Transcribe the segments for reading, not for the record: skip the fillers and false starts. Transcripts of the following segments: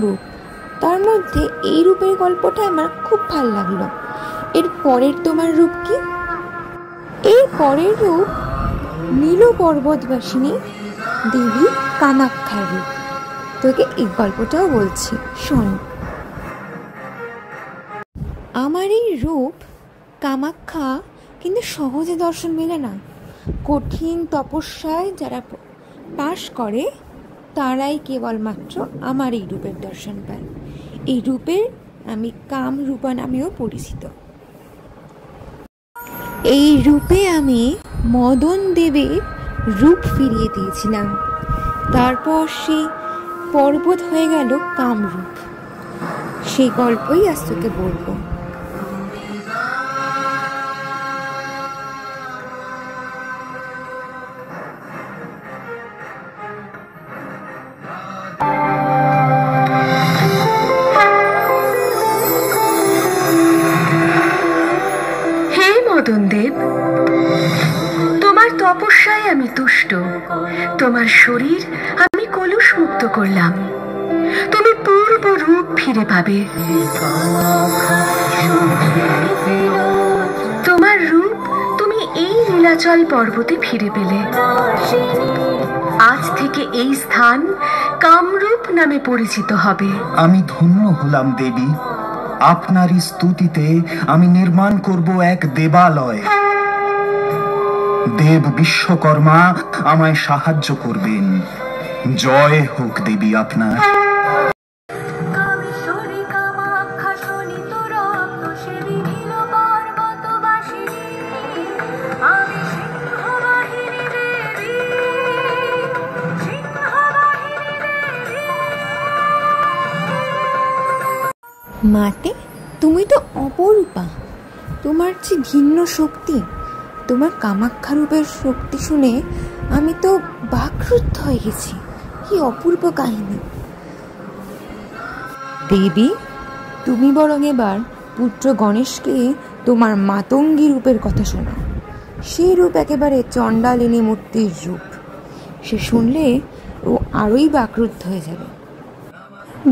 রূপ, তার মধ্যে এই রূপের গল্পটা আমার খুব ভাল লাগলো। এর পরের তোমার রূপ কি? এর পরের রূপ নীল পর্বতবাসিনী দেবী কামাক্ষার রূপ। তোকে এই গল্পটাও বলছি, শোন। আমার এই রূপ কামাক্ষা কিন্তু সহজে দর্শন মেলে না। কঠিন তপস্যায় যারা পাশ করে তারাই কেবলমাত্র আমার এই রূপের দর্শন পায়। এই রূপের আমি কামরূপা নামেও পরিচিত। এই রূপে আমি মদন দেবের রূপ ফিরিয়ে দিয়েছিলাম। তারপর সেই পর্বত হয়ে গেল কামরূপ। সেই গল্পই আজ তোকে বলবো। মদনদেব, তোমার তপস্যায় আমি তুষ্ট। তোমার শরীর আমি কলুষ মুক্ত করলাম। তুমি পূর্ব রূপ ফিরে পাবে। তোমার রূপ তুমি এই নীলাচল পর্বতে ফিরে পেলে। আজ থেকে এই স্থান কামরূপ নামে পরিচিত হবে। আমি ধন্য হলাম দেবী। আপনারই স্তুতিতে আমি নির্মাণ করব এক দেবালয়। দেব বিশ্বকর্মা আমায় সাহায্য করবেন। জয় হোক দেবী আপনার। মাতে, তুমি তো অপরূপা। তোমার যে ভিন্ন শক্তি, তোমার কামাক্ষা রূপের শক্তি শুনে আমি তো বাকরুদ্ধ হয়ে গেছি। কি অপূর্ব কাহিনী। দেবী, তুমি বরং এবার পুত্র গণেশকে তোমার মাতঙ্গী রূপের কথা শোনো। সেই রূপ একেবারে চণ্ডালিনী মূর্তির রূপ। সে শুনলে ও আরোই বাকরুদ্ধ হয়ে যাবে।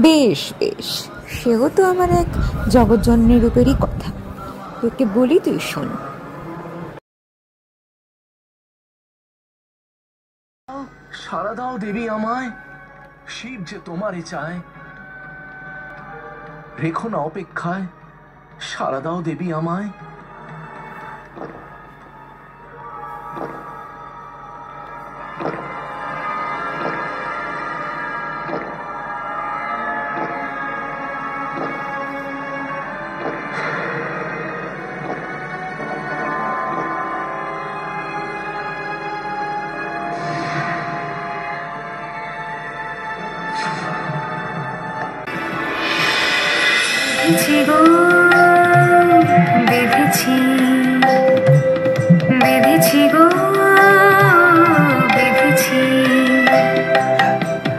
বেশ বেশ, সেও তো আমার এক জগৎজননী রূপেরই কথা। তোকে বলি, তুই শোন। সাড়া দাও দেবী আমায়, শিব যে তোমারই চায়। রেখো না অপেক্ষায়, সাড়া দাও দেবী আমায়। বেঁধেছি গো,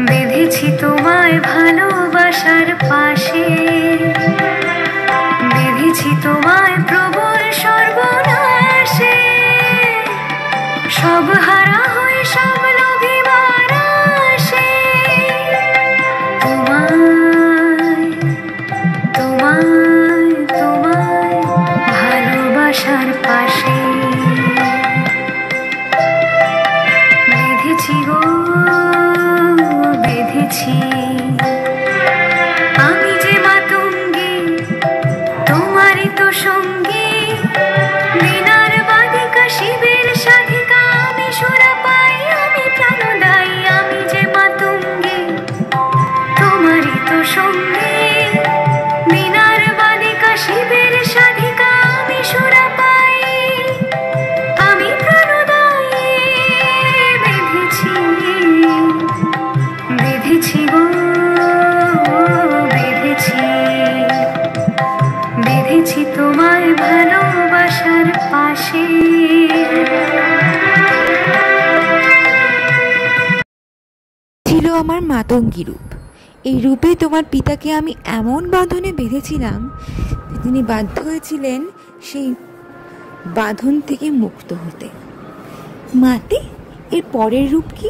বেঁধেছি তোমায় ভালোবাসার পাশে। বেঁধেছি তোমায় প্রবল সর্বনাশে। সব হারা হয়ে সব লোভী মারাশে। তোমায় ভালোবাসার পাশে বেঁধেছি গো, বেঁধেছি। আমি যে মাতঙ্গী, তোমারই তো সঙ্গী। বিনার বাদিকা শিবের সাধিকা আমি সুরা পাই, আমি প্রাণদায়ী। আমি যে মাতঙ্গী, তোমারই তো সঙ্গী। শিবের সাধিকা আমি সুরা পাই, আমি প্রাণদায়ী। বেঁধেছি গো, বেঁধেছি তোমায় ভালোবাসার পাশে। ছিল আমার মাতঙ্গী রূপ। এই রূপে তোমার পিতাকে আমি এমন বাঁধনে বেঁধেছিলাম, তিনি বাধ্য হয়েছিলেন সেই বাঁধন থেকে মুক্ত হতে। মাতে, এর পরের রূপ কি?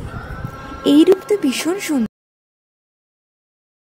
এই রূপ তো ভীষণ সুন্দর।